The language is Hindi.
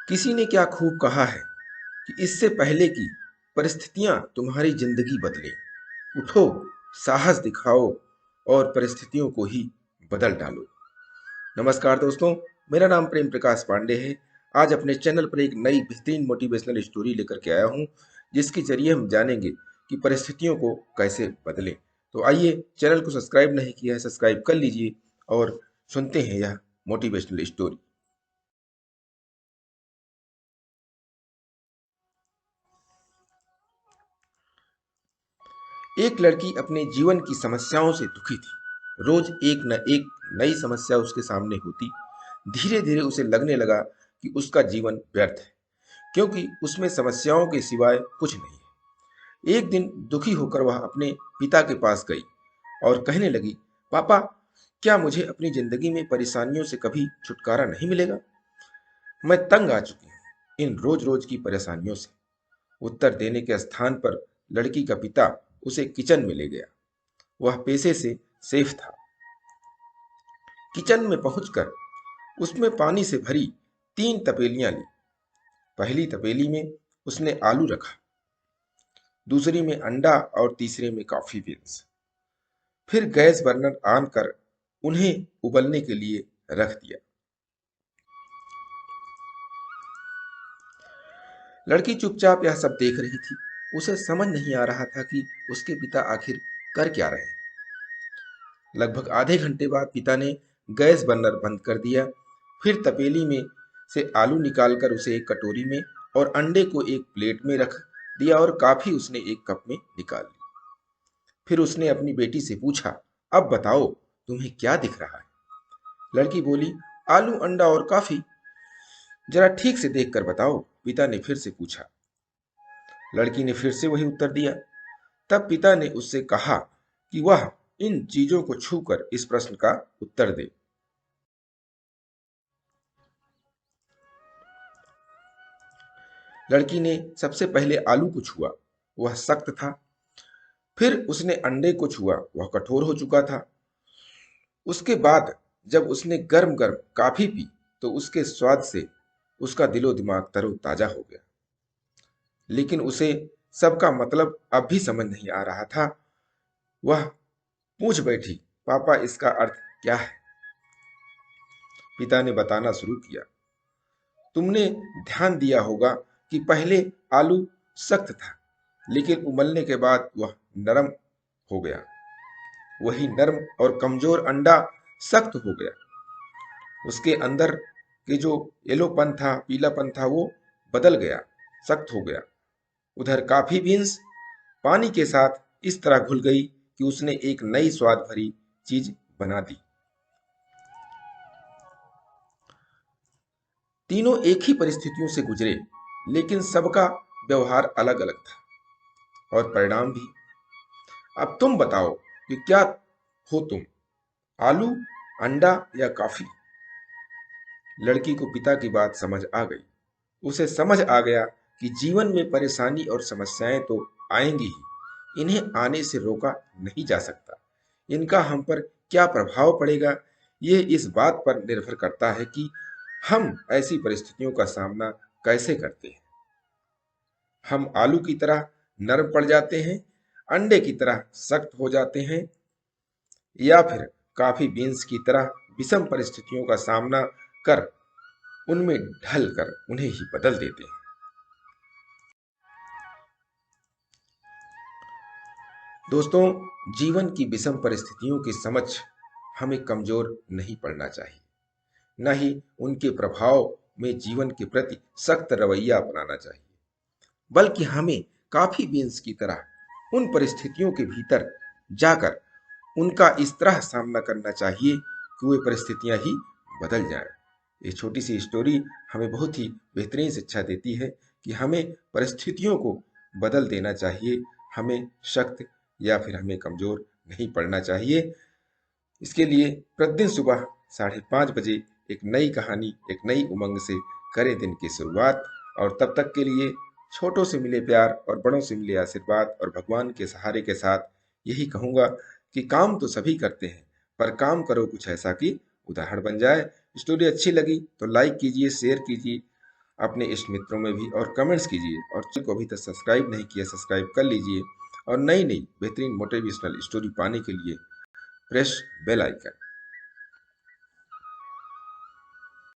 किसी ने क्या खूब कहा है कि इससे पहले कि परिस्थितियां तुम्हारी जिंदगी बदलें, उठो, साहस दिखाओ और परिस्थितियों को ही बदल डालो। नमस्कार दोस्तों, मेरा नाम प्रेम प्रकाश पांडे है। आज अपने चैनल पर एक नई बेहतरीन मोटिवेशनल स्टोरी लेकर के आया हूं, जिसके जरिए हम जानेंगे कि परिस्थितियों को कैसे बदलें। तो आइए, चैनल को सब्सक्राइब नहीं किया है, सब्सक्राइब कर लीजिए और सुनते हैं यह मोटिवेशनल स्टोरी। एक लड़की अपने जीवन की समस्याओं से दुखी थी। रोज एक न एक नई समस्या उसके सामने होती। धीरे धीरे उसे लगने लगा कि उसका जीवन व्यर्थ है, क्योंकि उसमें समस्याओं के सिवाय कुछ नहीं है। एक दिन दुखी होकर वह अपने पिता के पास गई और कहने लगी, पापा, क्या मुझे अपनी जिंदगी में परेशानियों से कभी छुटकारा नहीं मिलेगा? मैं तंग आ चुकी हूँ इन रोज रोज की परेशानियों से। उत्तर देने के स्थान पर लड़की का पिता उसे किचन में ले गया। वह पेशे से सेफ था। किचन में पहुंचकर उसमें पानी से भरी 3 तपेलियां ली। पहली तपेली में उसने आलू रखा, दूसरी में अंडा और तीसरे में कॉफी बीन्स। फिर गैस बर्नर ऑन कर उन्हें उबलने के लिए रख दिया। लड़की चुपचाप यह सब देख रही थी। उसे समझ नहीं आ रहा था कि उसके पिता आखिर कर क्या रहे हैं। लगभग आधे घंटे बाद पिता ने गैस बर्नर बंद कर दिया। फिर तपेली में से आलू निकालकर उसे एक कटोरी में और अंडे को एक प्लेट में रख दिया और कॉफी उसने एक कप में निकाल ली। फिर उसने अपनी बेटी से पूछा, अब बताओ, तुम्हें क्या दिख रहा है? लड़की बोली, आलू, अंडा और कॉफी। जरा ठीक से देख कर बताओ, पिता ने फिर से पूछा। लड़की ने फिर से वही उत्तर दिया। तब पिता ने उससे कहा कि वह इन चीजों को छूकर इस प्रश्न का उत्तर दे। लड़की ने सबसे पहले आलू को छुआ। वह सख्त था। फिर उसने अंडे को छुआ। वह कठोर हो चुका था। उसके बाद जब उसने गर्म गर्म कॉफी पी तो उसके स्वाद से उसका दिलो दिमाग तरोताजा हो गया। लेकिन उसे सबका मतलब अब भी समझ नहीं आ रहा था। वह पूछ बैठी, पापा, इसका अर्थ क्या है? पिता ने बताना शुरू किया। तुमने ध्यान दिया होगा कि पहले आलू सख्त था, लेकिन उबलने के बाद वह नरम हो गया। वही नरम और कमजोर अंडा सख्त हो गया। उसके अंदर के जो येलोपन था, पीलापन था, वो बदल गया, सख्त हो गया। उधर कॉफी बीन्स पानी के साथ इस तरह घुल गई कि उसने एक नई स्वाद भरी चीज बना दी। तीनों एक ही परिस्थितियों से गुजरे, लेकिन सबका व्यवहार अलग अलग था और परिणाम भी। अब तुम बताओ कि क्या हो तुम, आलू, अंडा या कॉफी? लड़की को पिता की बात समझ आ गई। उसे समझ आ गया कि जीवन में परेशानी और समस्याएं तो आएंगी ही, इन्हें आने से रोका नहीं जा सकता। इनका हम पर क्या प्रभाव पड़ेगा, ये इस बात पर निर्भर करता है कि हम ऐसी परिस्थितियों का सामना कैसे करते हैं। हम आलू की तरह नरम पड़ जाते हैं, अंडे की तरह सख्त हो जाते हैं, या फिर कॉफी बीन्स की तरह विषम परिस्थितियों का सामना कर उनमें ढल कर उन्हें ही बदल देते हैं। दोस्तों, जीवन की विषम परिस्थितियों के समक्ष हमें कमजोर नहीं पड़ना चाहिए, न ही उनके प्रभाव में जीवन के प्रति सख्त रवैया अपनाना चाहिए, बल्कि हमें कॉफी बीन्स की तरह उन परिस्थितियों के भीतर जाकर उनका इस तरह सामना करना चाहिए कि वे परिस्थितियां ही बदल जाएं। ये छोटी सी स्टोरी हमें बहुत ही बेहतरीन शिक्षा देती है कि हमें परिस्थितियों को बदल देना चाहिए। हमें सख्त या फिर हमें कमजोर नहीं पड़ना चाहिए। इसके लिए प्रतिदिन सुबह 5:30 बजे एक नई कहानी, एक नई उमंग से करें दिन की शुरुआत। और तब तक के लिए छोटों से मिले प्यार और बड़ों से मिले आशीर्वाद और भगवान के सहारे के साथ यही कहूंगा कि काम तो सभी करते हैं, पर काम करो कुछ ऐसा कि उदाहरण बन जाए। स्टोरी अच्छी लगी तो लाइक कीजिए, शेयर कीजिए। अपने इष्ट मित्रों में भी और कमेंट्स कीजिए। और चैनल को अभी तक सब्सक्राइब नहीं किया, सब्सक्राइब कर लीजिए। और नई नई बेहतरीन मोटिवेशनल स्टोरी पाने के लिए प्रेस बेल आइकन।